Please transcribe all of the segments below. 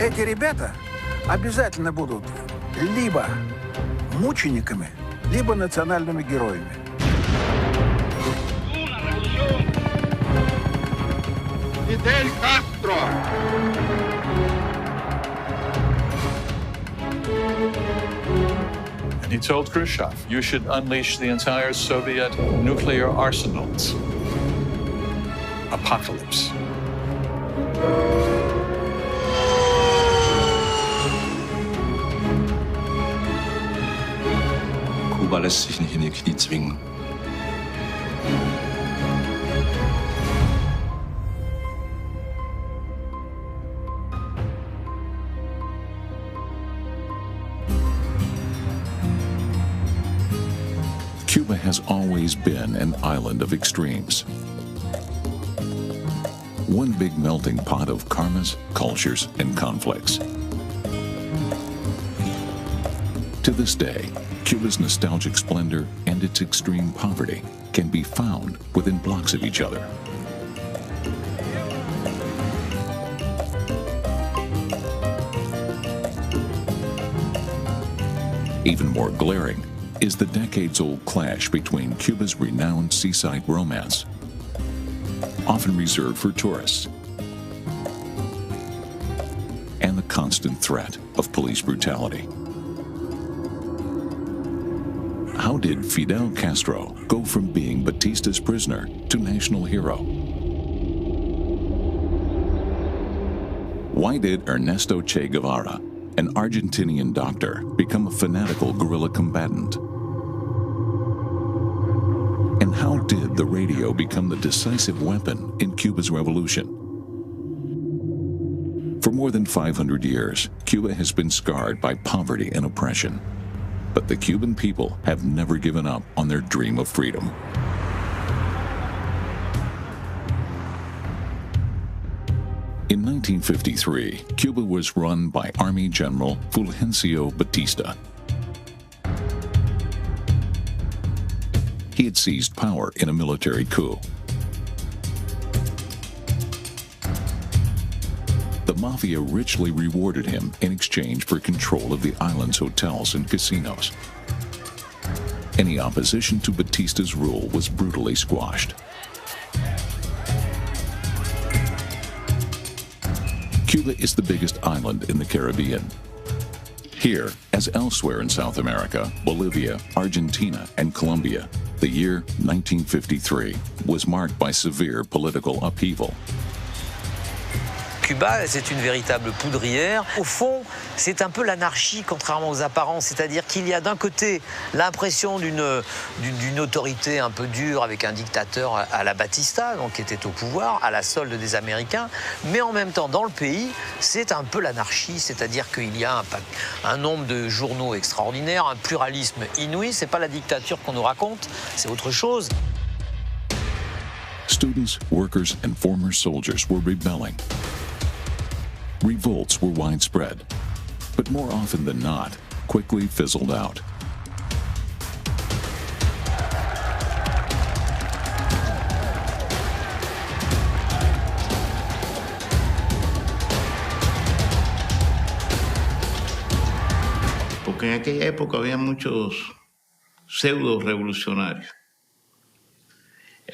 Эти ребята обязательно будут либо мучениками, либо национальными героями. Fidel Castro! And he told Khrushchev, you should unleash the entire Soviet nuclear arsenals. Apocalypse. Kuba lässt sich nicht in die Knie zwingen. Cuba has always been an island of extremes. One big melting pot of karmas, cultures, and conflicts. To this day, Cuba's nostalgic splendor and its extreme poverty can be found within blocks of each other. Even more glaring is the decades-old clash between Cuba's renowned seaside romance, often reserved for tourists, and the constant threat of police brutality. How did Fidel Castro go from being Batista's prisoner to national hero? Why did Ernesto Che Guevara, an Argentinian doctor, become a fanatical guerrilla combatant? And how did the radio become the decisive weapon in Cuba's revolution? For more than 500 years, Cuba has been scarred by poverty and oppression. But the Cuban people have never given up on their dream of freedom. In 1953, Cuba was run by Army General Fulgencio Batista. He had seized power in a military coup. The mafia richly rewarded him in exchange for control of the island's hotels and casinos. Any opposition to Batista's rule was brutally squashed. Cuba is the biggest island in the Caribbean. Here, as elsewhere in South America, Bolivia, Argentina, and Colombia, the year 1953 was marked by severe political upheaval. Cuba, c'est une véritable poudrière. Au fond, c'est un peu l'anarchie, contrairement aux apparences. C'est-à-dire qu'il y a d'un côté l'impression d'une autorité un peu dure avec un dictateur à la Batista, donc qui était au pouvoir, à la solde des Américains. Mais en même temps, dans le pays, c'est un peu l'anarchie. C'est-à-dire qu'il y a un nombre de journaux extraordinaires, un pluralisme inouï. C'est pas la dictature qu'on nous raconte, c'est autre chose. Students, workers, and former soldiers were rebelling. Revolts were widespread, but more often than not, quickly fizzled out. Porque en aquella época había muchos pseudo revolucionarios.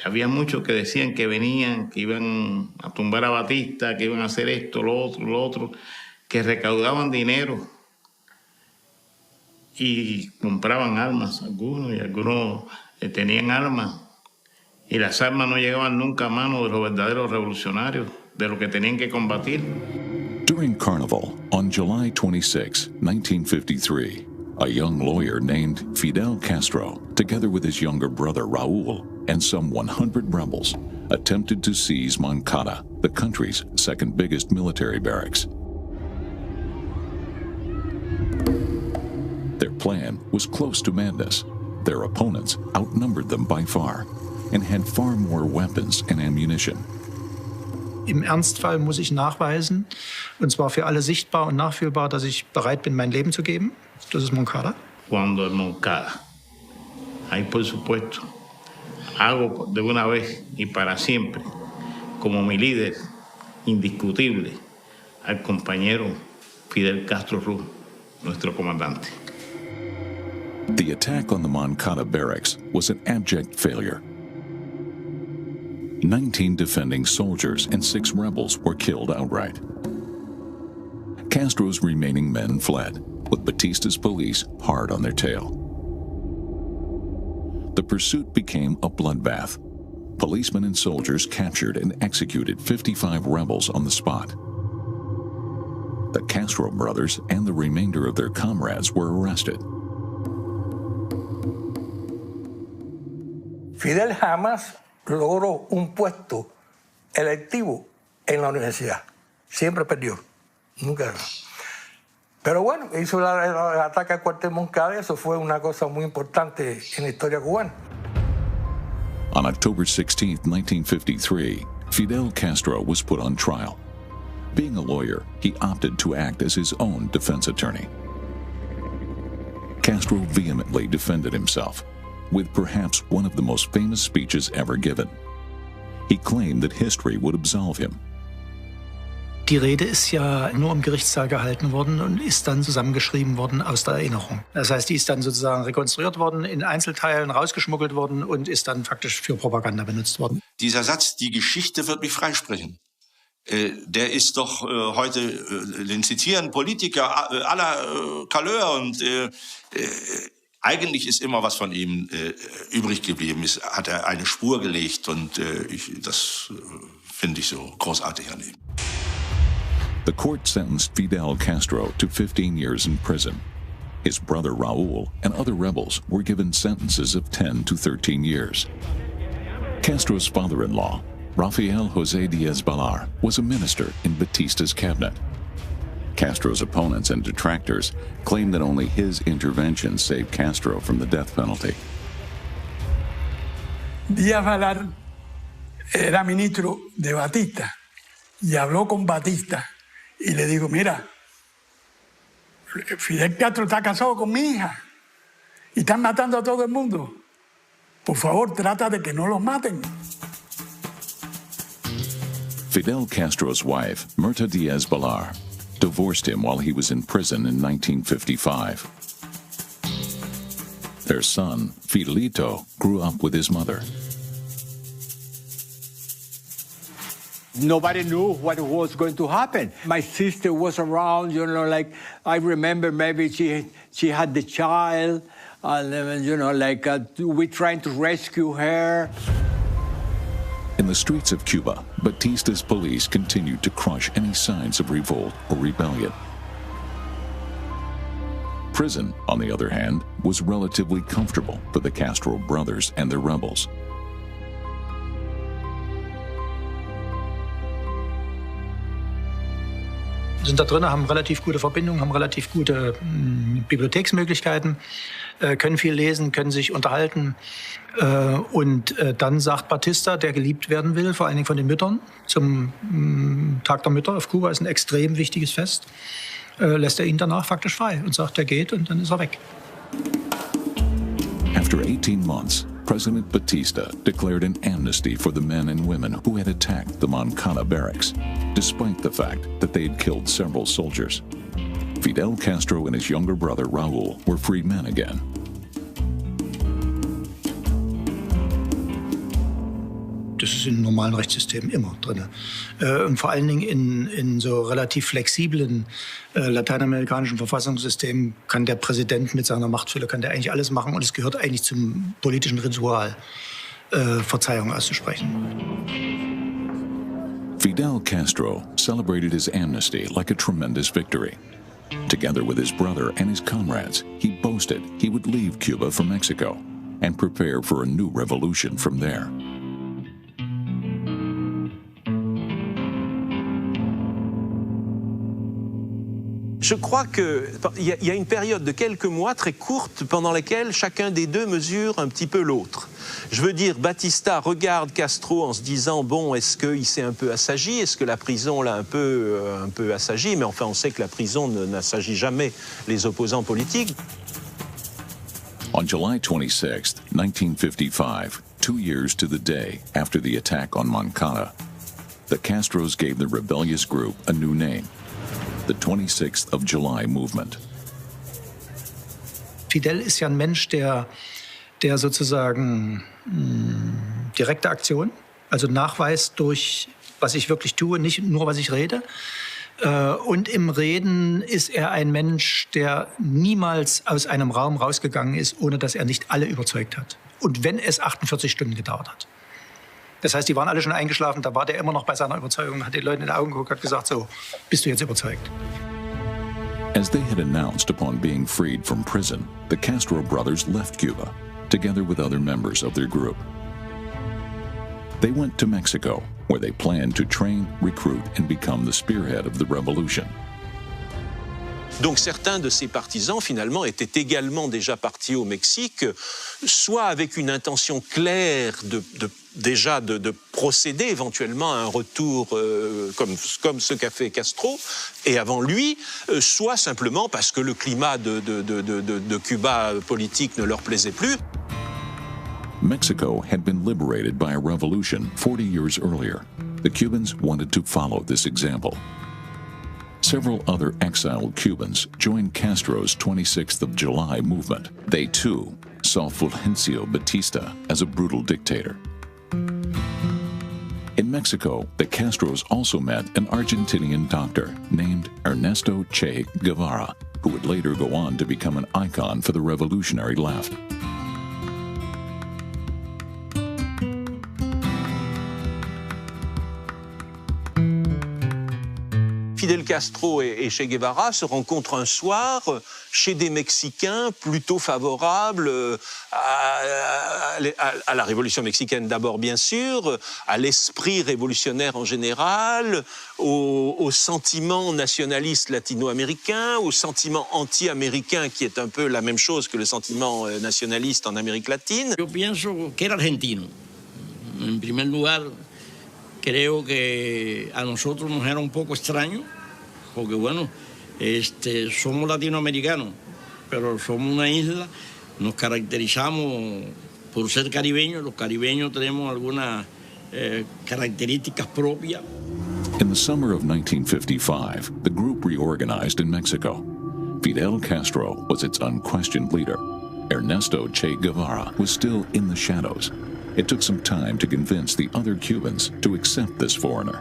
Había muchos que decían que venían, que iban a tumbar a Batista, que iban a hacer esto, lo otro, que recaudaban dinero y compraban armas, algunos, y algunos tenían armas, y las armas no llegaban nunca a manos de los verdaderos revolucionarios, de los que tenían que combatir. During Carnival, on July 26, 1953, a young lawyer named Fidel Castro, together with his younger brother Raul and some 100 rebels, attempted to seize Moncada, the country's second biggest military barracks. Their plan was close to madness. Their opponents outnumbered them by far and had far more weapons and ammunition. Im Ernstfall muss ich nachweisen, und zwar für alle sichtbar und nachfühlbar, dass ich bereit bin, mein Leben zu geben. Das ist Moncada. Cuando en Moncada, ahí por supuesto, hago de una vez y para siempre, como mi líder indiscutible, al compañero Fidel Castro Ruz, nuestro comandante. The attack on the Moncada barracks was an abject failure. 19 defending soldiers and 6 rebels were killed outright. Castro's remaining men fled, with Batista's police hard on their tail. The pursuit became a bloodbath. Policemen and soldiers captured and executed 55 rebels on the spot. The Castro brothers and the remainder of their comrades were arrested. Fidel jamás logró un puesto electivo en la universidad. Siempre perdió. Nunca. Pero bueno, hizo el ataque al cuartel Moncada. Eso fue una cosa muy importante en la historia cubana. On October 16, 1953, Fidel Castro was put on trial. Being a lawyer, he opted to act as his own defense attorney. Castro vehemently defended himself, with perhaps one of the most famous speeches ever given. He claimed that history would absolve him. Die Rede ist ja nur im Gerichtssaal gehalten worden und ist dann zusammengeschrieben worden aus der Erinnerung. Das heißt, die ist dann sozusagen rekonstruiert worden, in Einzelteilen rausgeschmuggelt worden und ist dann faktisch für Propaganda benutzt worden. Dieser Satz, die Geschichte wird mich freisprechen, der ist doch heute, den zitieren Politiker aller Couleur und eigentlich ist immer was von ihm übrig geblieben. Hat er eine Spur gelegt und das finde ich so großartig an ihm. The court sentenced Fidel Castro to 15 years in prison. His brother Raul and other rebels were given sentences of 10 to 13 years. Castro's father-in-law, Rafael José Díaz-Balart, was a minister in Batista's cabinet. Castro's opponents and detractors claimed that only his intervention saved Castro from the death penalty. Díaz-Balart era ministro de Batista y habló con Batista y le dijo, mira, Fidel Castro está casado con mi hija y están matando a todo el mundo. Por favor, trata de que no los maten. Fidel Castro's wife, Mirta Díaz-Balart, divorced him while he was in prison in 1955. Their son, Fidelito, grew up with his mother. Nobody knew what was going to happen. My sister was around, like I remember maybe she had the child, and we trying to rescue her. In the streets of Cuba, Batista's police continued to crush any signs of revolt or rebellion. Prison, on the other hand, was relatively comfortable for the Castro brothers and their rebels. Sind da drin, haben relativ gute Verbindungen, haben relativ gute Bibliotheksmöglichkeiten, können viel lesen, können sich unterhalten. Und dann sagt Batista, der geliebt werden will, vor allen Dingen von den Müttern, zum Tag der Mütter auf Kuba ist ein extrem wichtiges Fest, lässt er ihn danach faktisch frei und sagt, er geht und dann ist er weg. After 18 months, President Batista declared an amnesty for the men and women who had attacked the Moncada barracks, despite the fact that they had killed several soldiers. Fidel Castro and his younger brother Raul were free men again. Das ist im normalen Rechtssystem immer drin. Und vor allen Dingen in so relativ flexiblen lateinamerikanischen Verfassungssystemen kann der Präsident mit seiner Machtfülle kann der eigentlich alles machen und es gehört eigentlich zum politischen Ritual, Verzeihung auszusprechen. Fidel Castro celebrated his amnesty like a tremendous victory. Together with his brother and his comrades, he boasted he would leave Cuba for Mexico and prepare for a new revolution from there. Je crois qu'il y a une période de quelques mois très courte pendant laquelle chacun des deux mesure un petit peu l'autre. Je veux dire, Batista regarde Castro en se disant, bon, est-ce qu'il s'est un peu assagi? Est-ce que la prison l'a un peu assagi? Mais enfin, on sait que la prison n'assagit jamais les opposants politiques. On July 26, 1955, 2 years to the day after the attack on Moncada, the Castros gave the rebellious group a new name, the 26th of July movement. Fidel ist ja ein Mensch, der sozusagen direkte Aktion, also Nachweis durch, was ich wirklich tue, nicht nur, was ich rede. Und im Reden ist er ein Mensch, der niemals aus einem Raum rausgegangen ist, ohne dass er nicht alle überzeugt hat. Und wenn es 48 Stunden gedauert hat. Das heißt, die waren alle schon eingeschlafen, da war der immer noch bei seiner Überzeugung, hat den Leuten in die Augen geguckt, hat gesagt, so, bist du jetzt überzeugt? As they had announced upon being freed from prison, the Castro brothers left Cuba, together with other members of their group. They went to Mexico, where they planned to train, recruit, and become the spearhead of the revolution. Donc certains de ces partisans, finalement, étaient également déjà partis au Mexique, soit avec une intention claire de procéder éventuellement à un retour comme ce qu'a fait Castro, et avant lui, soit simplement parce que le climat de Cuba politique ne leur plaisait plus. Mexico had been liberated by a revolution 40 years earlier. The Cubans wanted to follow this example. Several other exiled Cubans joined Castro's 26th of July movement. They, too, saw Fulgencio Batista as a brutal dictator. In Mexico, the Castros also met an Argentinian doctor named Ernesto Che Guevara, who would later go on to become an icon for the revolutionary left. Fidel Castro et Che Guevara se rencontrent un soir chez des Mexicains plutôt favorables à la révolution mexicaine d'abord, bien sûr, à l'esprit révolutionnaire en général, au sentiment nationaliste latino-américain, au sentiment anti-américain qui est un peu la même chose que le sentiment nationaliste en Amérique latine. Yo pienso que era argentino. En primer lugar, creo que a nosotros nos era un poco extraño, porque bueno, somos latinoamericanos, pero somos una isla, nos caracterizamos por ser caribeños, los caribeños tenemos algunas características propias. In the summer of 1955, the group reorganized in Mexico. Fidel Castro was its unquestioned leader. Ernesto Che Guevara was still in the shadows. It took some time to convince the other Cubans to accept this foreigner.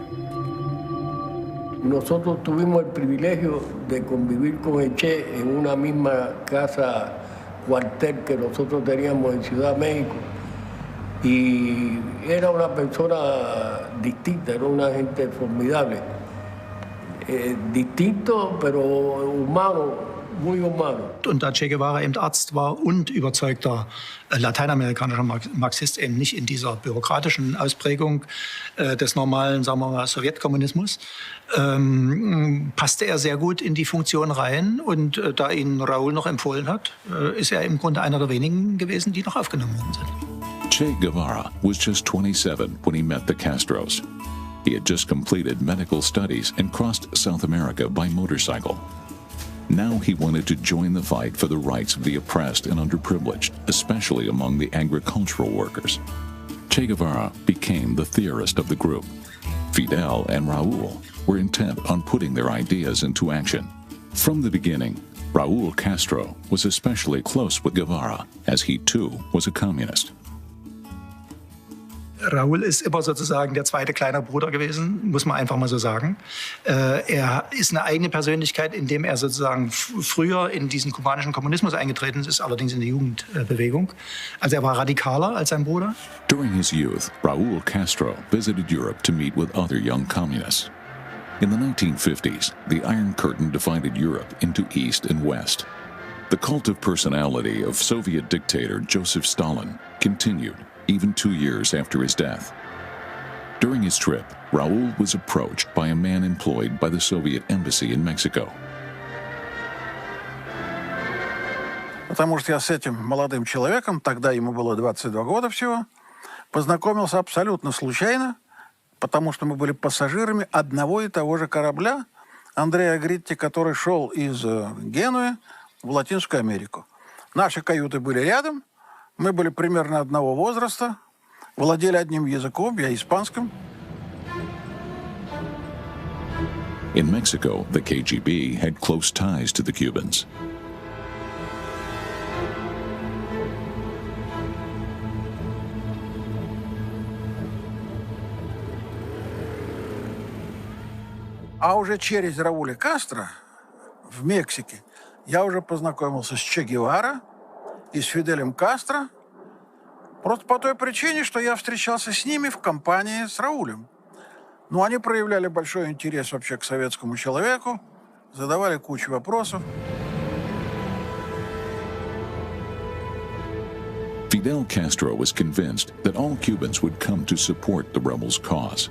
Nosotros tuvimos el privilegio de convivir con el Che en una misma casa cuartel que nosotros teníamos en Ciudad México. Y era una persona distinta, era una gente formidable. Distinto, pero humano. Und da Che Guevara eben Arzt war und überzeugter lateinamerikanischer Marxist, eben nicht in dieser bürokratischen Ausprägung des normalen, sagen wir mal, Sowjetkommunismus, passte er sehr gut in die Funktion rein. Und da ihn Raúl noch empfohlen hat, ist er im Grunde einer der wenigen gewesen, die noch aufgenommen worden sind. Che Guevara was just 27 when he met the Castros. He had just completed medical studies and crossed South America by motorcycle. Now he wanted to join the fight for the rights of the oppressed and underprivileged, especially among the agricultural workers. Che Guevara became the theorist of the group. Fidel and Raúl were intent on putting their ideas into action. From the beginning, Raúl Castro was especially close with Guevara, as he too was a communist. Raúl ist immer sozusagen der zweite kleine Bruder gewesen, muss man einfach mal so sagen. Er ist eine eigene Persönlichkeit, indem er sozusagen früher in diesen kubanischen Kommunismus eingetreten ist, allerdings in die Jugendbewegung. Also er war radikaler als sein Bruder. During his youth, Raúl Castro visited Europe to meet with other young communists. In the 1950s, the Iron Curtain divided Europe into East and West. The cult of personality of Soviet dictator Joseph Stalin continued even 2 years after his death. During his trip, Raúl was approached by a man employed by the Soviet embassy in Mexico. Потому что я с этим молодым человеком, тогда ему было 22 года всего, познакомился абсолютно случайно, потому что мы были пассажирами одного и того же корабля Андреа Гритти, который шел из Генуи в Латинскую Америку. Наши каюты были рядом. Мы были примерно одного возраста, владели одним языком, я испанским. In Mexico, the KGB had close ties to the Cubans. А уже через Рауля Кастро в Мексике я уже познакомился с Че Гевара и с Фиделем Кастро, просто по той причине, что я встречался с ними в компании с Раулем. Ну, они проявляли большой интерес вообще к советскому человеку, задавали кучу вопросов. Fidel Castro was convinced that all Cubans would come to support the rebels' cause.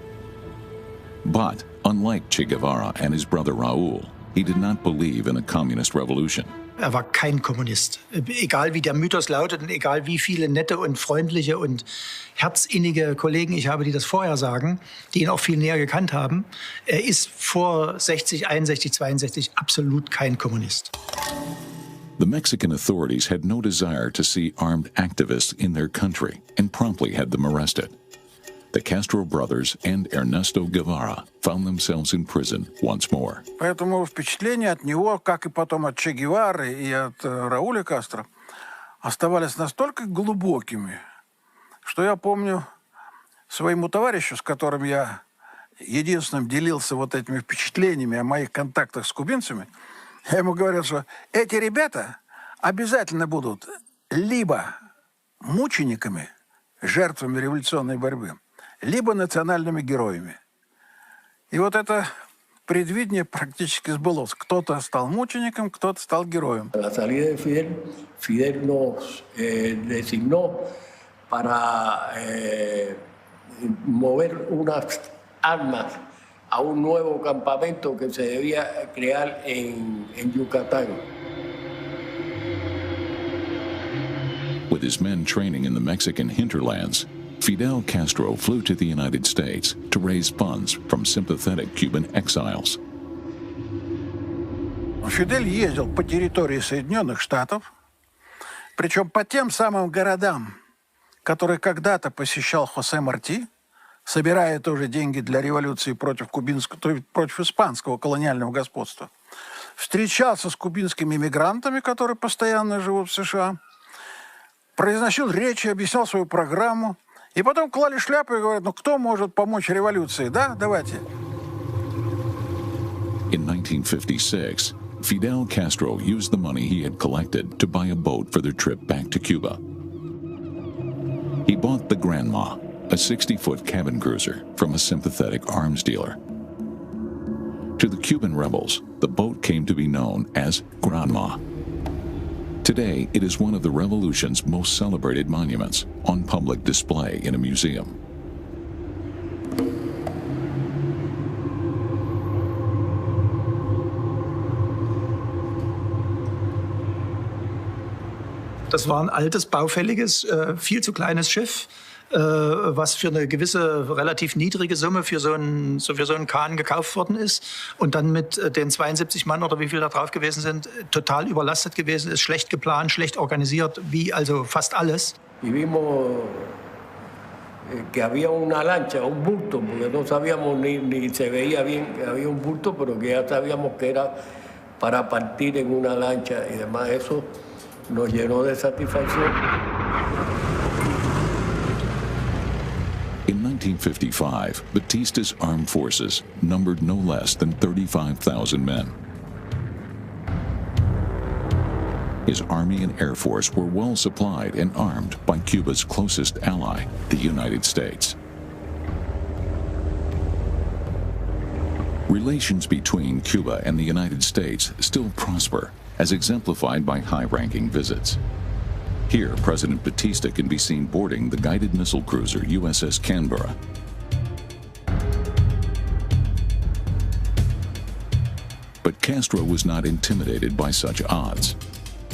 But, unlike Che Guevara and his brother Raul, he did not believe in a communist revolution. Er war kein Kommunist. Egal wie der Mythos lautet und egal wie viele nette und freundliche und herzinnige Kollegen ich habe, die das vorher sagen, die ihn auch viel näher gekannt haben, er ist vor 60, 61, 62 absolut kein Kommunist. The Mexican authorities had no desire to see armed activists in their country and promptly had them arrested. The Castro brothers and Ernesto Guevara found themselves in prison once more. Поэтому впечатления от него, как и потом от Че Гевары и от Рауля Кастро, оставались настолько глубокими, что я помню своему товарищу, с которым я единственным делился вот этими впечатлениями о моих контактах с кубинцами, я ему говорил, что эти ребята обязательно будут либо мучениками, жертвами революционной борьбы, либо национальными героями. И вот это предвидение практически сбылось. Кто-то стал мучеником, кто-то стал героем. La salida de Fidel nos designó para mover unas armas a un nuevo campamento que se debía crear en Yucatán. With his men training in the Mexican hinterlands, Fidel Castro flew to the United States to raise funds from sympathetic Cuban exiles. Фидель ездил по территории Соединенных Штатов, причем по тем самым городам, которые когда-то посещал Хосе Марти, собирая тоже деньги для революции против испанского колониального господства. Встречался с кубинскими мигрантами, которые постоянно живут в США, произносил речи, объяснял свою программу, и потом клали шляпу и говорят, ну кто может помочь революции, да? Давайте. In 1956, Fidel Castro used the money he had collected to buy a boat for their trip back to Cuba. He bought the Granma, a 60-foot cabin cruiser, from a sympathetic arms dealer. To the Cuban rebels, the boat came to be known as Granma. Today, it is one of the revolution's most celebrated monuments, on public display in a museum. Das war ein altes, baufälliges, viel zu kleines Schiff, was für eine gewisse, relativ niedrige Summe für so einen Kahn gekauft worden ist und dann mit den 72 Mann oder wie viel da drauf gewesen sind, total überlastet gewesen ist, schlecht geplant, schlecht organisiert, wie also fast alles. Y vimos que había una lancha, un bulto, porque no sabíamos ni se veía bien que había un bulto, pero que ya sabíamos que era para partir en una lancha y demás. Eso nos llenó de satisfacción. In 1955, Batista's armed forces numbered no less than 35,000 men. His army and air force were well supplied and armed by Cuba's closest ally, the United States. Relations between Cuba and the United States still prosper, as exemplified by high-ranking visits. Here, President Batista can be seen boarding the guided missile cruiser USS Canberra. But Castro was not intimidated by such odds.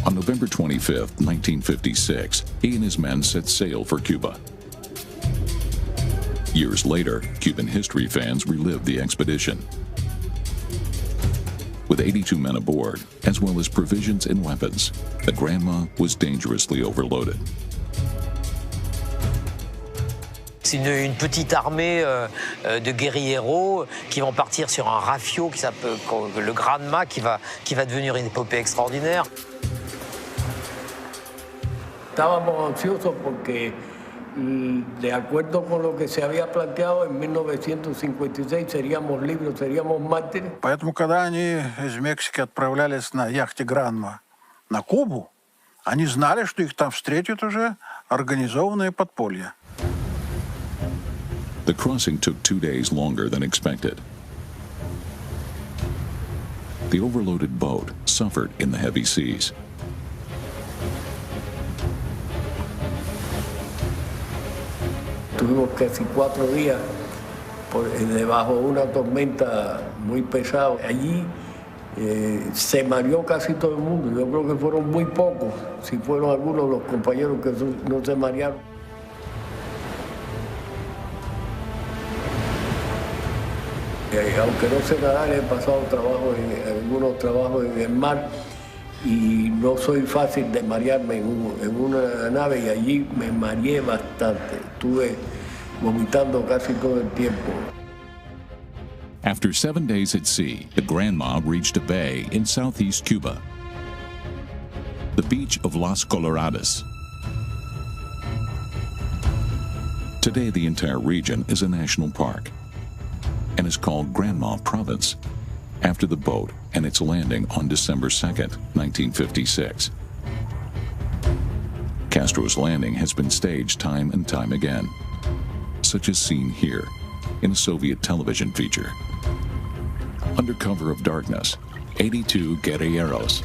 On November 25, 1956, he and his men set sail for Cuba. Years later, Cuban history fans relived the expedition. With 82 men aboard, as well as provisions and weapons, the Granma was dangerously overloaded. C'est une petite armée de guérilleros qui vont partir sur un rafio qui s'appelle le Granma, qui va devenir une épopée extraordinaire. Estábamos ansiosos porque, de acuerdo con lo que se había planteado, en 1956 seríamos libres, seríamos mártires. Поэтому, когда они из Мексики отправлялись на яхте «Гранма» на Кубу, они знали, что их там встретят уже организованное подполье. The crossing took 2 days longer than expected. The overloaded boat suffered in the heavy seas. Tuvimos casi 4 días debajo de una tormenta muy pesada. Allí se mareó casi todo el mundo. Yo creo que fueron muy pocos, si fueron algunos de los compañeros que no se marearon. Aunque no sé nadar, he pasado algunos trabajos en el mar y no soy fácil de marearme en una nave, y allí me mareé bastante. Estuve vomitando casi todo el tiempo. After 7 days at sea, the Granma reached a bay in southeast Cuba, the beach of Las Coloradas. Today, the entire region is a national park and is called Granma Province, after the boat and its landing on December 2nd, 1956. Castro's landing has been staged time and time again, such as seen here in a Soviet television feature. Under cover of darkness, 82 guerrilleros,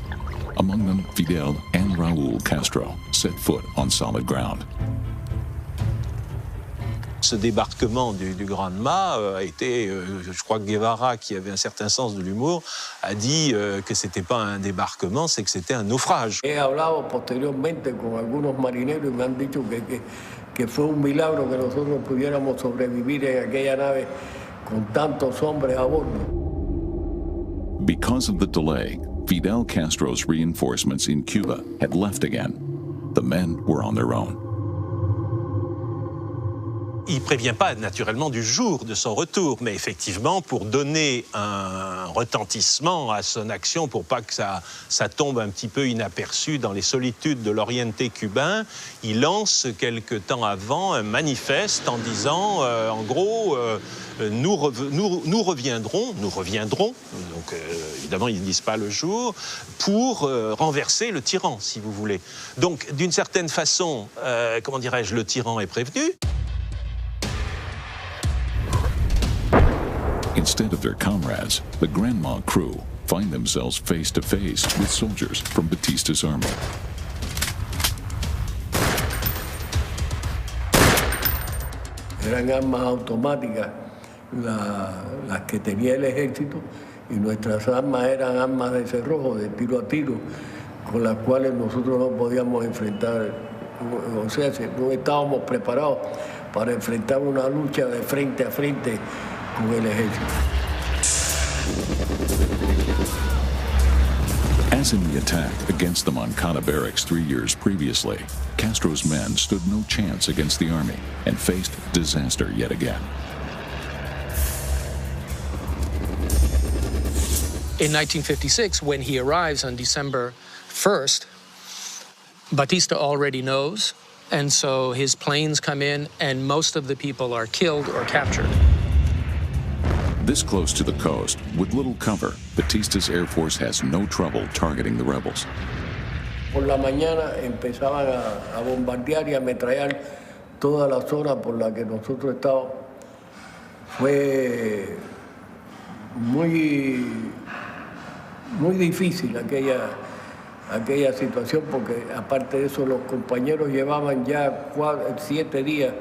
among them Fidel and Raúl Castro, set foot on solid ground. Ce débarquement du Granma a été, je crois que Guevara, qui avait un certain sens de l'humour, a dit que c'était pas un débarquement, c'est que c'était un naufrage. He hablado posteriormente con algunos marineros y me han dicho que fue un milagro que nosotros pudiéramos sobrevivir en aquella nave con tantos hombres a bordo. Because of the delay, Fidel Castro's reinforcements in Cuba had left again. The men were on their own. Il ne prévient pas naturellement du jour de son retour, mais effectivement, pour donner un retentissement à son action, pour pas que ça tombe un petit peu inaperçu dans les solitudes de l'orienté cubain, il lance quelque temps avant un manifeste en disant, en gros, nous reviendrons, donc évidemment ils ne disent pas le jour, pour renverser le tyran, si vous voulez. Donc d'une certaine façon, comment dirais-je, le tyran est prévenu. Instead of their comrades, the Granma crew find themselves face to face with soldiers from Batista's army. Eran armas automáticas las que tenía el ejército, y nuestras armas eran armas de cerrojo, de tiro a tiro, con las cuales nosotros no podíamos enfrentar, o sea, no estábamos preparados para enfrentar una lucha de frente a frente con el ejército. As in the attack against the Moncada barracks 3 years previously, Castro's men stood no chance against the army and faced disaster yet again. In 1956, when he arrives on December 1st, Batista already knows, and so his planes come in and most of the people are killed or captured. This close to the coast, with little cover, Batista's Air Force has no trouble targeting the rebels. Por la mañana empezaban a bombardear y a ametrallar toda la zona por la que nosotros estábamos. Fue muy difícil aquella situación, porque aparte de eso los compañeros llevaban ya 7 días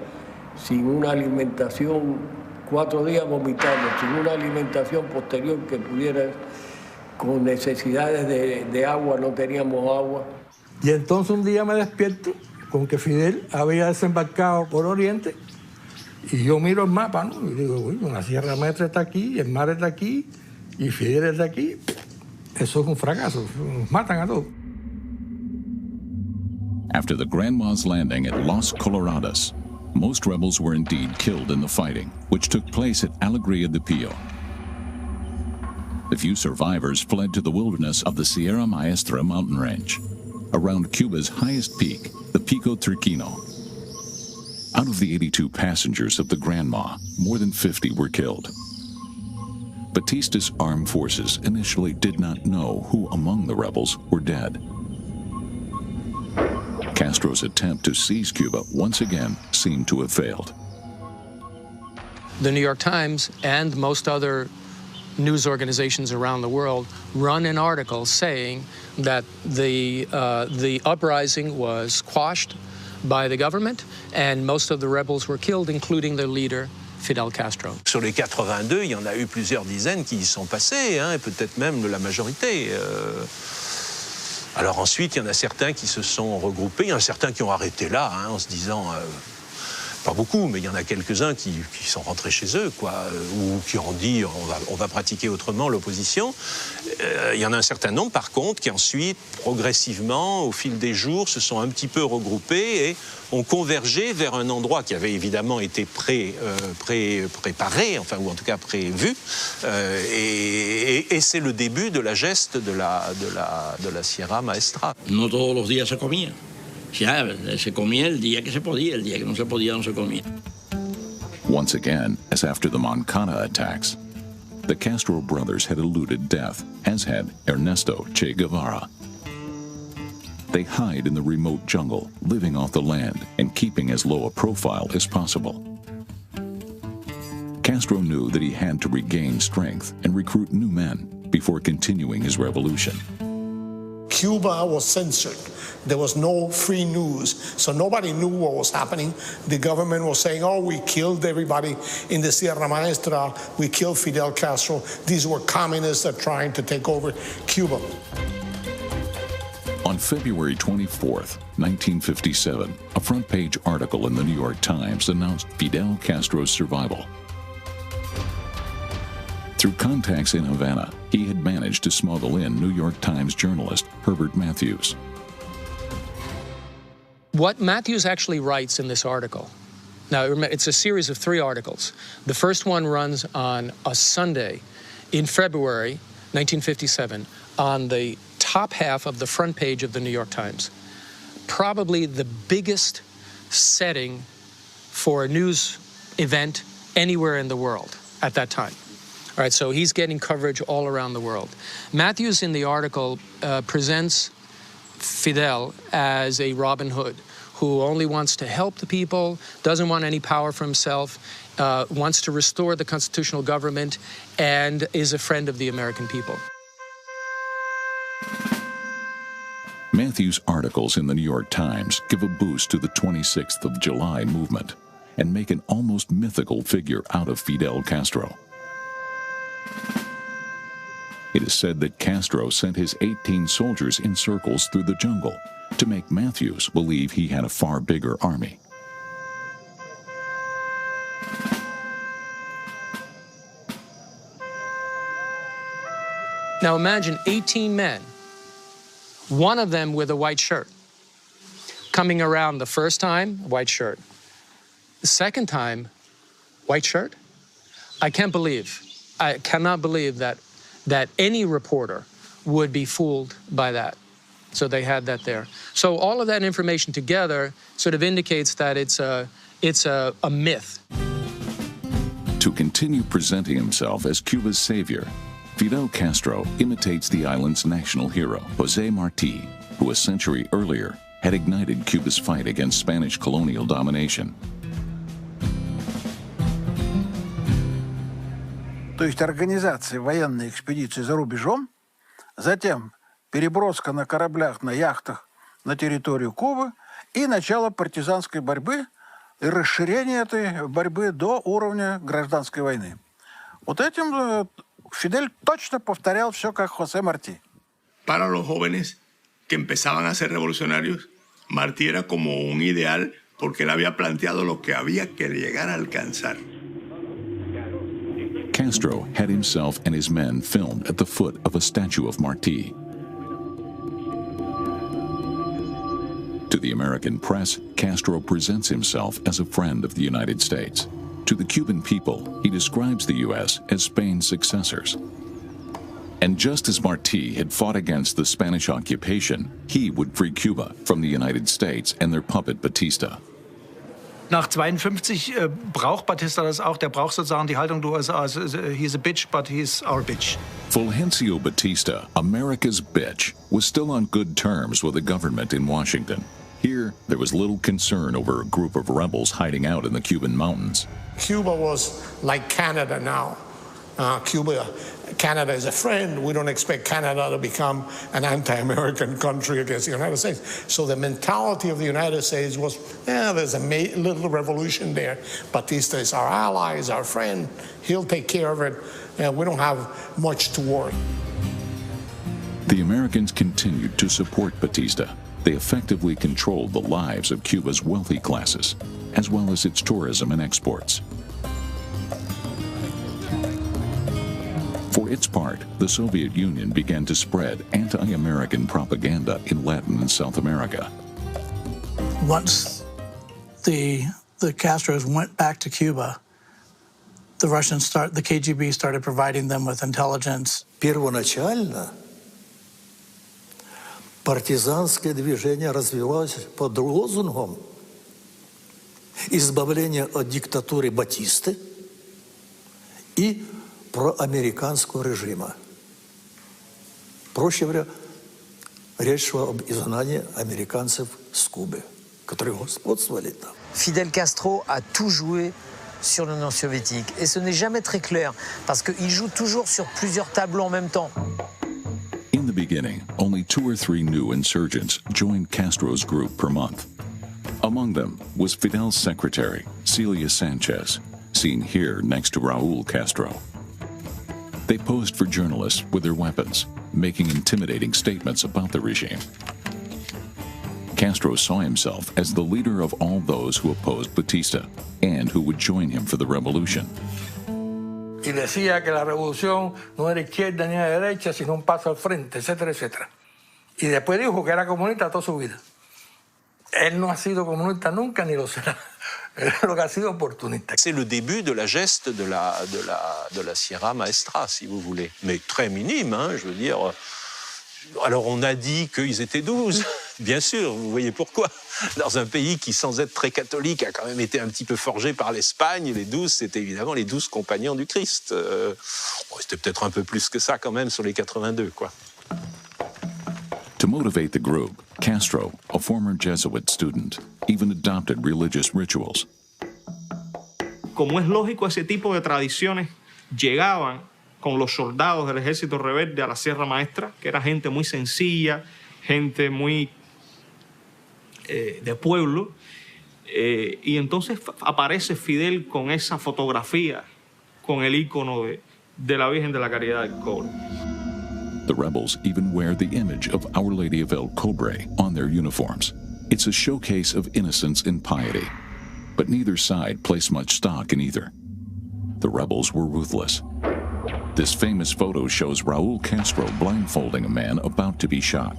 sin una alimentación, 4 días vomitando, sin una alimentación posterior que pudiera, con necesidades de agua, no teníamos agua. Y entonces un día me despierto con que Fidel había desembarcado por Oriente, y yo miro el mapa, ¿no? Y digo, uy, la Sierra Maestra está aquí, el mar está aquí, y Fidel está aquí. Eso es un fracaso, nos matan a todos. After the Granma's landing at Las Coloradas, Most rebels were indeed killed in the fighting, which took place at Alegría de Pio. The few survivors fled to the wilderness of the Sierra Maestra mountain range, around Cuba's highest peak, the Pico Turquino. Out of the 82 passengers of the Granma, more than 50 were killed. Batista's armed forces initially did not know who among the rebels were dead. Castro's attempt to seize Cuba once again seemed to have failed. The New York Times and most other news organizations around the world run an article saying that the uprising was quashed by the government and most of the rebels were killed, including the leader, Fidel Castro. Sur les 82, il y en a eu plusieurs dizaines qui y sont passés, hein, et peut-être même la majorité. Alors ensuite, il y en a certains qui se sont regroupés, il y en a certains qui ont arrêté là, hein, en se disant, pas beaucoup, mais il y en a quelques-uns qui sont rentrés chez eux, quoi, ou qui ont dit on va pratiquer autrement l'opposition. Il y en a un certain nombre, par contre, qui ensuite, progressivement, au fil des jours, se sont un petit peu regroupés et ont convergé vers un endroit qui avait évidemment été préparé, enfin, ou en tout cas prévu, et c'est le début de la geste de la Sierra Maestra. No todos los días se comía. Ya, se comía el día que se podía, el día que no se podía, no se comía. Once again, as after the Moncada attacks, the Castro brothers had eluded death, as had Ernesto Che Guevara. They hide in the remote jungle, living off the land and keeping as low a profile as possible. Castro knew that he had to regain strength and recruit new men before continuing his revolution. Cuba was censored. There was no free news, so nobody knew what was happening. The government was saying, oh, we killed everybody in the Sierra Maestra, we killed Fidel Castro. These were communists that are trying to take over Cuba. On February 24th, 1957, a front-page article in the New York Times announced Fidel Castro's survival. Through contacts in Havana, he had managed to smuggle in New York Times journalist Herbert Matthews. What Matthews actually writes in this article, now it's a series of 3 articles. The first one runs on a Sunday in February 1957 on the top half of the front page of the New York Times. Probably the biggest setting for a news event anywhere in the world at that time. All right, so he's getting coverage all around the world. Matthews in the article presents Fidel as a Robin Hood who only wants to help the people, doesn't want any power for himself, wants to restore the constitutional government, and is a friend of the American people. Matthews' articles in the New York Times give a boost to the 26th of July movement and make an almost mythical figure out of Fidel Castro. It is said that Castro sent his 18 soldiers in circles through the jungle to make Matthews believe he had a far bigger army. Now imagine 18 men, one of them with a white shirt, coming around the first time, white shirt. The second time, white shirt. I cannot believe that any reporter would be fooled by that. So they had that there. So all of that information together sort of indicates that it's a myth. To continue presenting himself as Cuba's savior, Fidel Castro imitates the island's national hero, José Martí, who a century earlier had ignited Cuba's fight against Spanish colonial domination. То есть организация военной экспедиции за рубежом, затем переброска на кораблях, на яхтах на территорию Кубы и начало партизанской борьбы и расширение этой борьбы до уровня гражданской войны. Вот этим Фидель точно повторял все, как José Martí. Para los jóvenes que empezaban a ser revolucionarios, Martí era como un ideal porque él había planteado lo que había que llegar a alcanzar. Castro had himself and his men filmed at the foot of a statue of Martí. To the the American press, Castro presents himself as a friend of the United States. To the Cuban people, he describes the U.S. as Spain's successors. And just as Martí had fought against the Spanish occupation, he would free Cuba from the United States and their puppet Batista. Nach 52 braucht Batista das auch. Der braucht sozusagen die Haltung, he's a bitch, but he's our bitch. Fulgencio Batista, America's bitch, was still on good terms with the government in Washington. Here, there was little concern over a group of rebels hiding out in the Cuban mountains. Cuba was like Canada now. Canada is a friend. We don't expect Canada to become an anti-American country against the United States. So the mentality of the United States was, there's a little revolution there. Batista is our ally, is our friend. He'll take care of it. We don't have much to worry. The Americans continued to support Batista. They effectively controlled the lives of Cuba's wealthy classes, as well as its tourism and exports. For its part, the Soviet Union began to spread anti-American propaganda in Latin and South America. Once the Castros went back to Cuba, the KGB started providing them with intelligence. Первоначально партизанское движение развивалось под лозунгом избавления от диктатуры Батисты и проамериканского режима. Проще говоря, речь шла об изгнании американцев с Кубы, которые господствовали там. Fidel Castro a tout joué sur l'Union soviétique. Et ce n'est jamais très clair, parce qu'il joue toujours sur plusieurs tableaux en même temps. In the beginning, only 2 or 3 new insurgents joined Castro's group per month. Among them was Fidel's secretary, Celia Sanchez, seen here next to Raul Castro. They posed for journalists with their weapons, making intimidating statements about the regime. Castro saw himself as the leader of all those who opposed Batista and who would join him for the revolution. Y decía que la revolución no era izquierda ni era derecha, sino un paso al frente, etcétera, etcétera. Y después dijo que era comunista toda su vida. Él no ha sido comunista nunca ni lo será. Lo que ha sido oportunista. C'est le début de la geste de la Sierra Maestra, si vous voulez. Mais très minime, hein, je veux dire. Alors on a dit qu'ils étaient 12, bien sûr, vous voyez pourquoi. Dans un pays qui, sans être très catholique, a quand même été un petit peu forgé par l'Espagne, les 12, c'était évidemment les 12 compagnons du Christ. C'était peut-être un peu plus que ça quand même sur les 82, quoi. To motivate the group, Castro, a former Jesuit student, even adopted religious rituals. Como es lógico, ese tipo de tradiciones llegaban con los soldados del ejército rebelde a la Sierra Maestra, que era gente muy sencilla, gente muy de pueblo, y entonces aparece Fidel con esa fotografía, con el ícono de la Virgen de la Caridad del Cobre. The rebels even wear the image of Our Lady of El Cobre on their uniforms. It's a showcase of innocence and piety. But neither side placed much stock in either. The rebels were ruthless. This famous photo shows Raul Castro blindfolding a man about to be shot.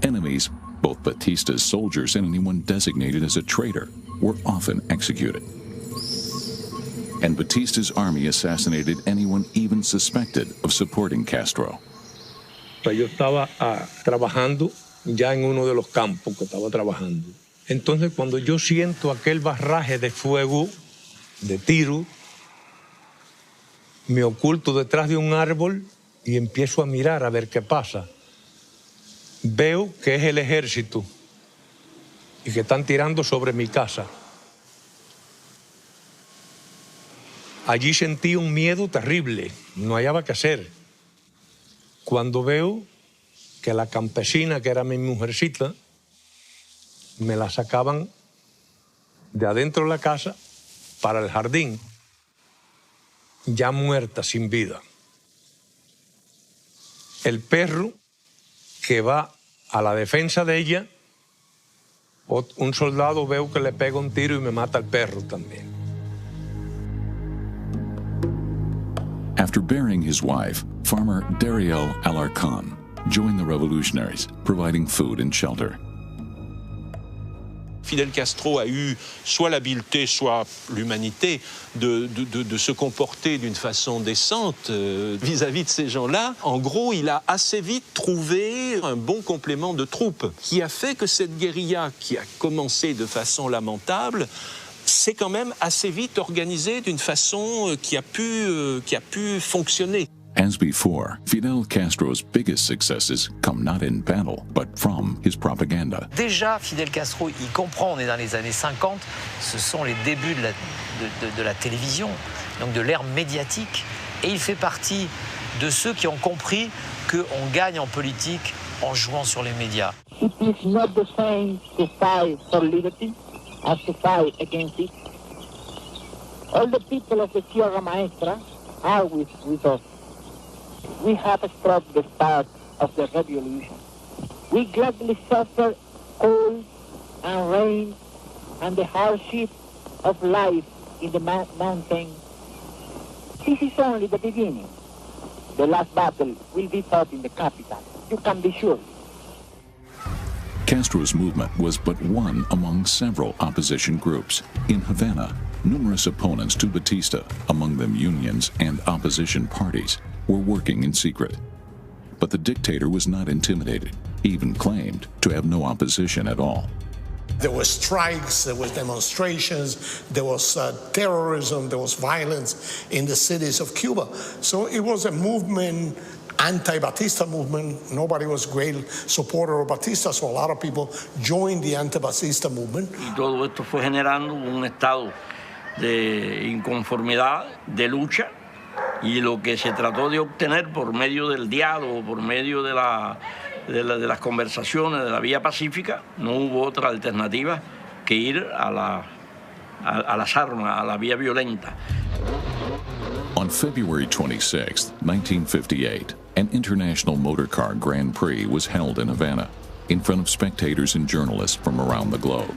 Enemies, both Batista's soldiers and anyone designated as a traitor, were often executed. And Batista's army assassinated anyone even suspected of supporting Castro. Yo estaba trabajando ya en uno de los campos que estaba trabajando. Entonces, cuando yo siento aquel barraje de fuego, de tiro, me oculto detrás de un árbol y empiezo a mirar a ver qué pasa. Veo que es el ejército y que están tirando sobre mi casa. Allí sentí un miedo terrible, no hallaba qué hacer. Cuando veo que la campesina, que era mi mujercita, me la sacaban de adentro de la casa para el jardín, ya muerta, sin vida. El perro que va a la defensa de ella, un soldado veo que le pega un tiro y me mata al perro también. After burying his wife, farmer Dariel Alarcon joined the revolutionaries, providing food and shelter. Fidel Castro a eu soit l'habileté, soit l'humanité de se comporter d'une façon décente vis-à-vis de ces gens-là. En gros, il a assez vite trouvé un bon complément de troupes qui a fait que cette guérilla, qui a commencé de façon lamentable, s'est quand même assez vite organisée d'une façon qui a pu fonctionner. As before, Fidel Castro's biggest successes come not in battle, but from his propaganda. Déjà, Fidel Castro, il comprend, on est dans les années 50, ce sont les débuts de la télévision, donc de l'ère médiatique. Et il fait partie de ceux qui ont compris qu'on gagne en politique en jouant sur les médias. It is not the same to fight for liberty as to fight against it. All the people of the Sierra Maestra are with us. We have stopped the start of the revolution. We gladly suffer cold and rain and the hardship of life in the mountain. This is only the beginning. The last battle will be fought in the capital. You can be sure. Castro's movement was but one among several opposition groups. In Havana, numerous opponents to Batista, among them unions and opposition parties, were working in secret. But the dictator was not intimidated. He even claimed to have no opposition at all. There were strikes, there were demonstrations, there was terrorism, there was violence in the cities of Cuba. So it was a movement, anti-Batista movement. Nobody was great supporter of Batista, so a lot of people joined the anti-Batista movement. Y todo esto fue generando un estado de inconformidad, de lucha, y lo que se trató de obtener por medio del diálogo, por medio de las conversaciones, de la vía pacífica, no hubo otra alternativa que ir a las armas, a la vía violenta. On February 26, 1958, an international motorcar Grand Prix was held in Havana in front of spectators and journalists from around the globe.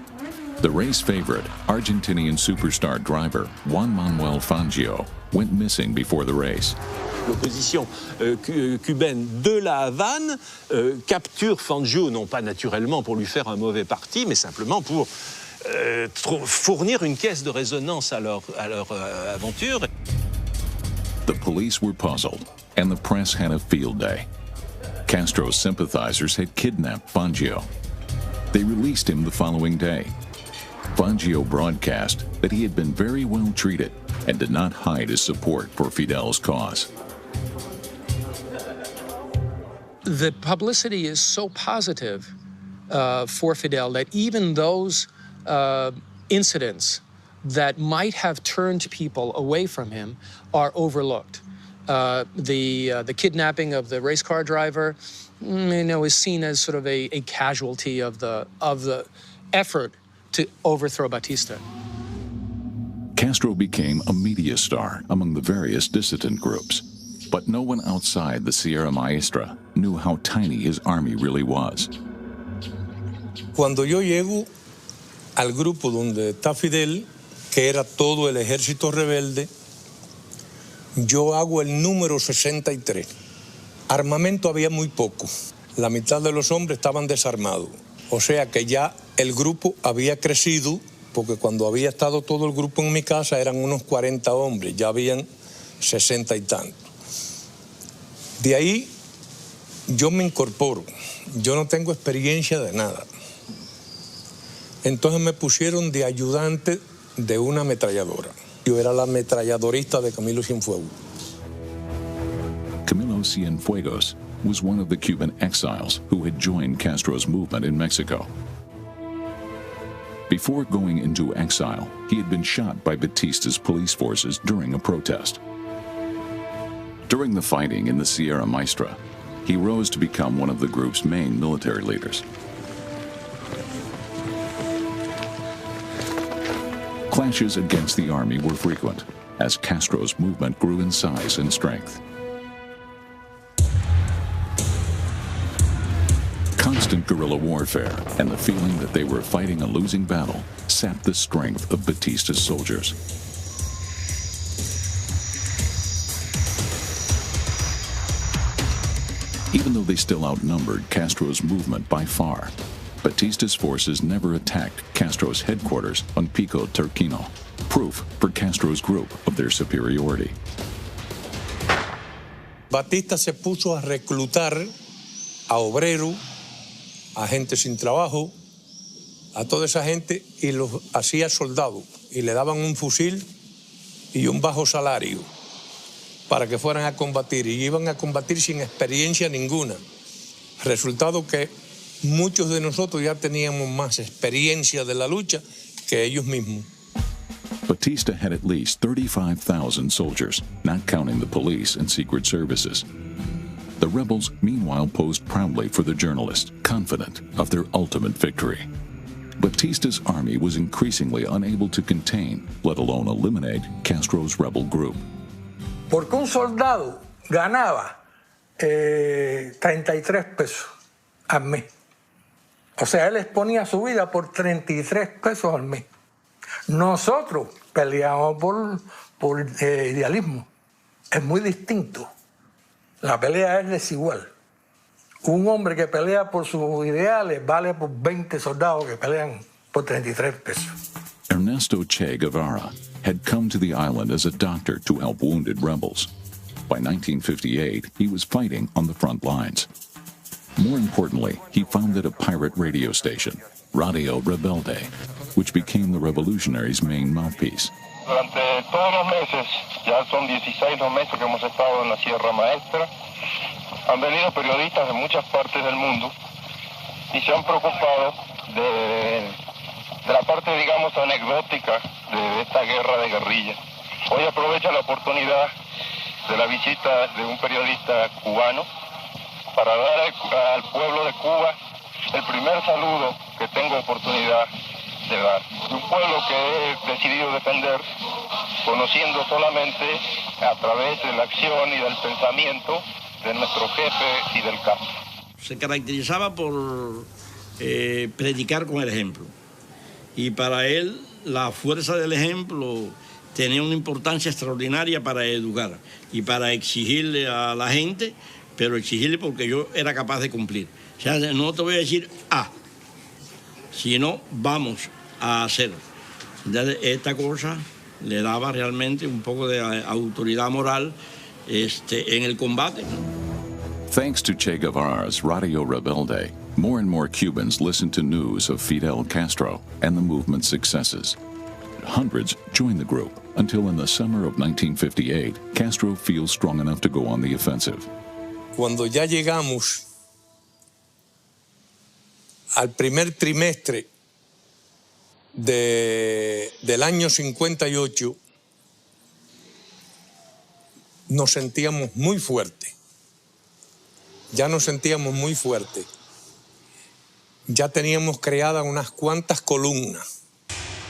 The race favorite, Argentinian superstar driver Juan Manuel Fangio, went missing before the race. L'opposition cubaine de la Havane capture Fangio, non pas naturellement pour lui faire un mauvais parti, mais simplement pour fournir une caisse de résonance à leur aventure. The police were puzzled, and the press had a field day. Castro's sympathizers had kidnapped Fangio. They released him the following day. Fangio broadcast that he had been very well treated and did not hide his support for Fidel's cause. The publicity is so positive for Fidel that even those incidents that might have turned people away from him are overlooked. The kidnapping of the race car driver, is seen as sort of a casualty of the effort to overthrow Batista. Castro became a media star among the various dissident groups, but no one outside the Sierra Maestra knew how tiny his army really was. Cuando yo llego al grupo donde está Fidel, que era todo el ejército rebelde, yo hago el número 63. Armamento había muy poco. La mitad de los hombres estaban desarmados. O sea que ya el grupo había crecido, porque cuando había estado todo el grupo en mi casa eran unos 40 hombres, ya habían 60 y tantos. De ahí yo me incorporo, yo no tengo experiencia de nada. Entonces me pusieron de ayudante de una ametralladora. Yo era la ametralladorista de Camilo Cienfuegos. Camilo Cienfuegos was one of the Cuban exiles who had joined Castro's movement in Mexico. Before going into exile, he had been shot by Batista's police forces during a protest. During the fighting in the Sierra Maestra, he rose to become one of the group's main military leaders. Clashes against the army were frequent as Castro's movement grew in size and strength. Constant guerrilla warfare and the feeling that they were fighting a losing battle sapped the strength of Batista's soldiers. Even though they still outnumbered Castro's movement by far, Batista's forces never attacked Castro's headquarters on Pico Turquino, proof for Castro's group of their superiority. Batista se puso a reclutar a obreros, a gente sin trabajo, a toda esa gente, y los hacía soldados. Y le daban un fusil y un bajo salario para que fueran a combatir. Y iban a combatir sin experiencia ninguna. Resultado que muchos de nosotros ya teníamos más experiencia de la lucha que ellos mismos. Batista had at least 35,000 soldiers, not counting the police and secret services. The rebels, meanwhile, posed proudly for the journalist, confident of their ultimate victory. Batista's army was increasingly unable to contain, let alone eliminate, Castro's rebel group. Porque un soldado ganaba 33 pesos al mes. O sea, él exponía su vida por 33 pesos al mes. Nosotros peleamos por idealismo. Es muy distinto. La pelea es desigual. Un hombre que pelea por sus ideales vale por 20 soldados que pelean por 33 pesos. Ernesto Che Guevara had come to the island as a doctor to help wounded rebels. By 1958, he was fighting on the front lines. More importantly, he founded a pirate radio station, Radio Rebelde, which became the revolutionaries' main mouthpiece. Durante todos los meses, ya son 16 los meses que hemos estado en la Sierra Maestra, han venido periodistas de muchas partes del mundo y se han preocupado de la parte, digamos, anecdótica de esta guerra de guerrilla. Hoy aprovecho la oportunidad de la visita de un periodista cubano para dar al pueblo de Cuba el primer saludo que tengo oportunidad de dar. Un pueblo que he decidido defender, conociendo solamente a través de la acción y del pensamiento de nuestro jefe Fidel Castro. Se caracterizaba por predicar con el ejemplo. Y para él, la fuerza del ejemplo tenía una importancia extraordinaria para educar y para exigirle a la gente, pero exigirle porque yo era capaz de cumplir. O sea, no te voy a decir sino vamos a hacer. Entonces, esta cosa le daba realmente un poco de autoridad moral en el combate. Thanks to Che Guevara's Radio Rebelde, more and more Cubans listened to news of Fidel Castro and the movement's successes. Hundreds joined the group until in the summer of 1958, Castro feels strong enough to go on the offensive. Cuando ya llegamos al primer trimestre del año 58, nos sentíamos muy fuertes. Ya nos sentíamos muy fuertes. Ya teníamos creadas unas cuantas columnas.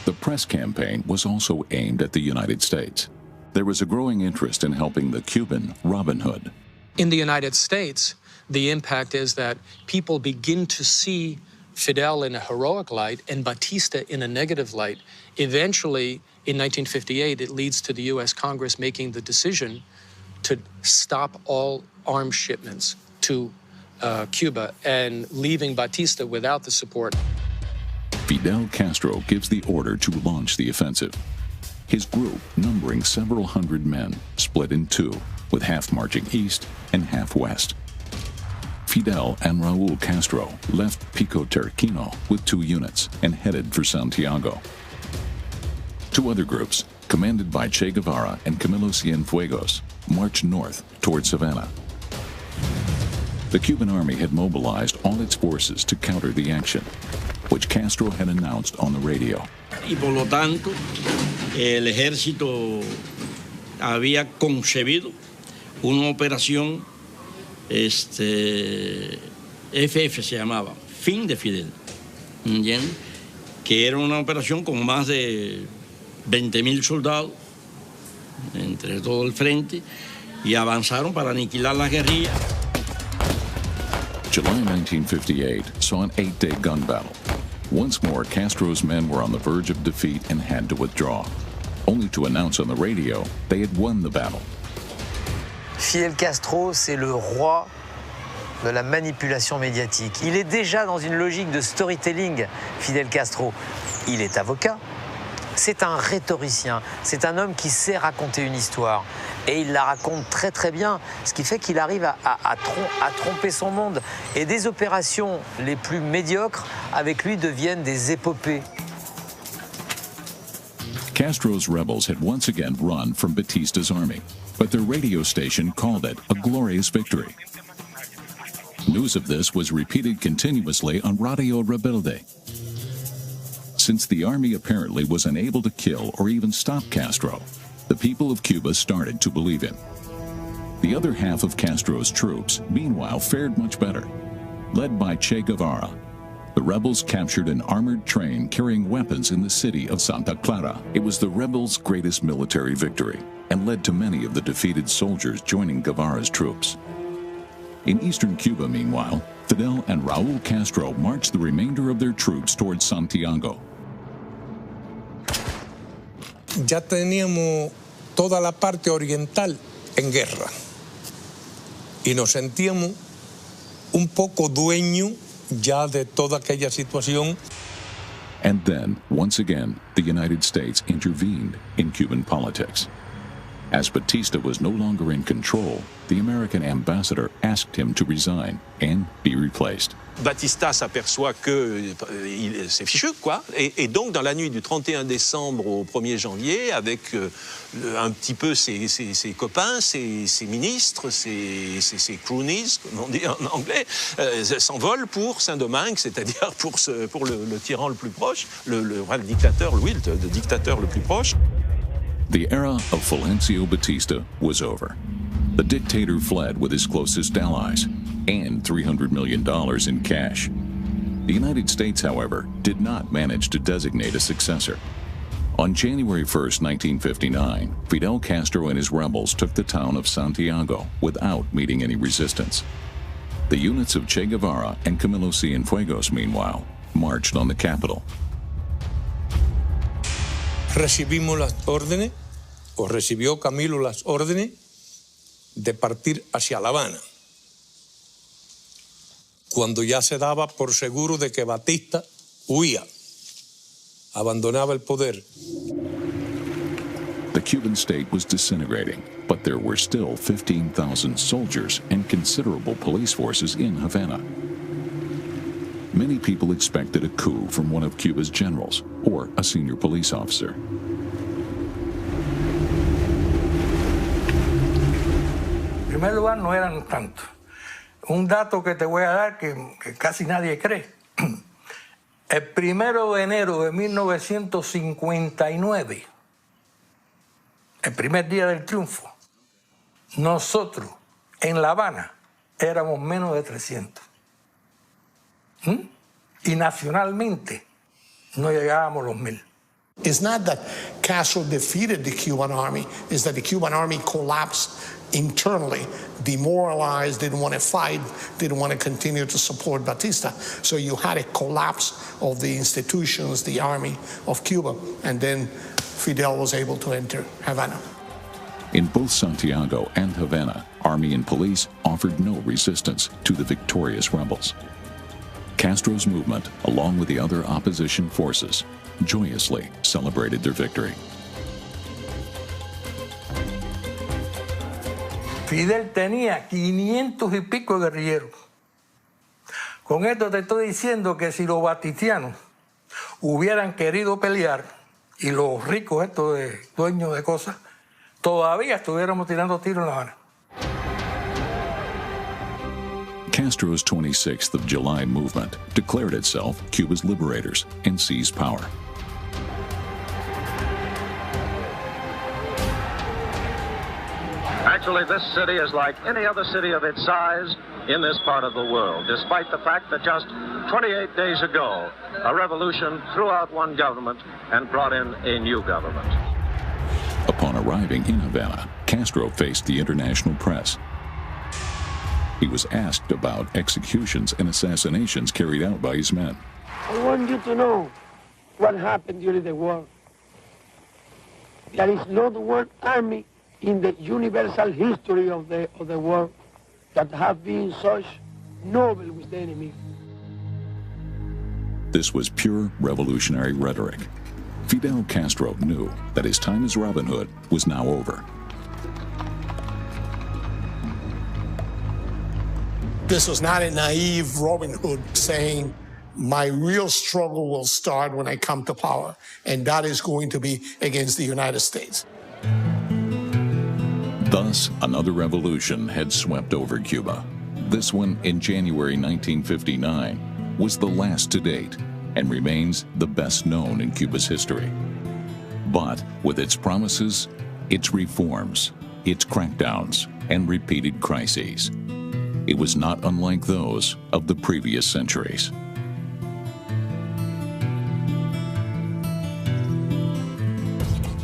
The press campaign was also aimed at the United States. There was a growing interest in helping the Cuban Robin Hood. In the United States, the impact is that people begin to see Fidel in a heroic light and Batista in a negative light. Eventually, in 1958, it leads to the U.S. Congress making the decision to stop all arms shipments to Cuba and leaving Batista without the support. Fidel Castro gives the order to launch the offensive. His group, numbering several hundred men, split in two, with half marching east and half west. Fidel and Raul Castro left Pico Turquino with 2 units and headed for Santiago. 2 other groups, commanded by Che Guevara and Camilo Cienfuegos, marched north toward Savannah. The Cuban army had mobilized all its forces to counter the action, which Castro had announced on the radio. Y por lo tanto, el ejército había concebido una operación, FF se llamaba, Fin de Fidel, ¿entiendes? Que era una operación con más de 20,000 soldados entre todo el frente y avanzaron para aniquilar las guerrillas. July 1958 saw an 8-day gun battle. Once more, Castro's men were on the verge of defeat and had to withdraw, only to announce on the radio they had won the battle. Fidel Castro, c'est le roi de la manipulation médiatique. Il est déjà dans une logique de storytelling, Fidel Castro. Il est avocat, c'est un rhétoricien, c'est un homme qui sait raconter une histoire. Et il la raconte très très bien, ce qui fait qu'il arrive à tromper son monde. Et des opérations les plus médiocres, avec lui, deviennent des épopées. Castro's rebels had once again run from Batista's army, but their radio station called it a glorious victory. News of this was repeated continuously on Radio Rebelde. Since the army apparently was unable to kill or even stop Castro, the people of Cuba started to believe him. The other half of Castro's troops, meanwhile, fared much better. Led by Che Guevara, the rebels captured an armored train carrying weapons in the city of Santa Clara. It was the rebels' greatest military victory and led to many of the defeated soldiers joining Guevara's troops. In eastern Cuba, meanwhile, Fidel and Raúl Castro marched the remainder of their troops towards Santiago. Ya teníamos toda la parte oriental en guerra y nos sentíamos un poco dueños ya de toda aquella situación. And then, once again, the United States intervened in Cuban politics. As Batista was no longer in control, the American ambassador asked him to resign and be replaced. Batista s'aperçoit que c'est fichu, quoi. Et donc, dans la nuit du 31 décembre au 1er janvier, avec un petit peu ses copains, ses ministres, ses cronies, comme on dit en anglais, s'envolent pour Saint-Domingue, c'est-à-dire pour le tyran le plus proche, le dictateur, le dictateur le plus proche. The era of Fulgencio Batista was over. The dictator fled with his closest allies and $300 million in cash. The United States, however, did not manage to designate a successor. On January 1st, 1959, Fidel Castro and his rebels took the town of Santiago without meeting any resistance. The units of Che Guevara and Camilo Cienfuegos, meanwhile, marched on the capital. Recibimos las órdenes, o recibió Camilo las órdenes de partir hacia La Habana, cuando ya se daba por seguro de que Batista huía, abandonaba el poder. The Cuban state was disintegrating, but there were still 15,000 soldiers and considerable police forces in Havana. Many people expected a coup from one of Cuba's generals or a senior police officer. En primer lugar, no eran tantos. Un dato que te voy a dar que casi nadie cree. El 1 de enero de 1959, el primer día del triunfo, nosotros en La Habana éramos menos de 300. Y nacionalmente no llegábamos a los 1,000. It's not that Castro defeated the Cuban army, it's that the Cuban army collapsed internally, demoralized, didn't want to fight, didn't want to continue to support Batista. So you had a collapse of the institutions, the army of Cuba, and then Fidel was able to enter Havana. In both Santiago and Havana, army and police offered no resistance to the victorious rebels. Castro's movement, along with the other opposition forces, joyously celebrated their victory. Fidel tenía 500 y pico guerrilleros. Con esto te estoy diciendo que si los batistianos hubieran querido pelear y los ricos estos dueños de cosas, todavía estuviéramos tirando tiros en La Habana. Castro's 26th of July movement declared itself Cuba's liberators and seized power. Actually, this city is like any other city of its size in this part of the world, despite the fact that just 28 days ago, a revolution threw out one government and brought in a new government. Upon arriving in Havana, Castro faced the international press. He was asked about executions and assassinations carried out by his men. I want you to know what happened during the war. There is not one army in the universal history of the world that have been such noble with the enemy. This was pure revolutionary rhetoric. Fidel Castro knew that his time as Robin Hood was now over. This was not a naive Robin Hood saying, my real struggle will start when I come to power, and that is going to be against the United States. Thus, another revolution had swept over Cuba. This one in January 1959 was the last to date and remains the best known in Cuba's history. But with its promises, its reforms, its crackdowns, and repeated crises, it was not unlike those of the previous centuries.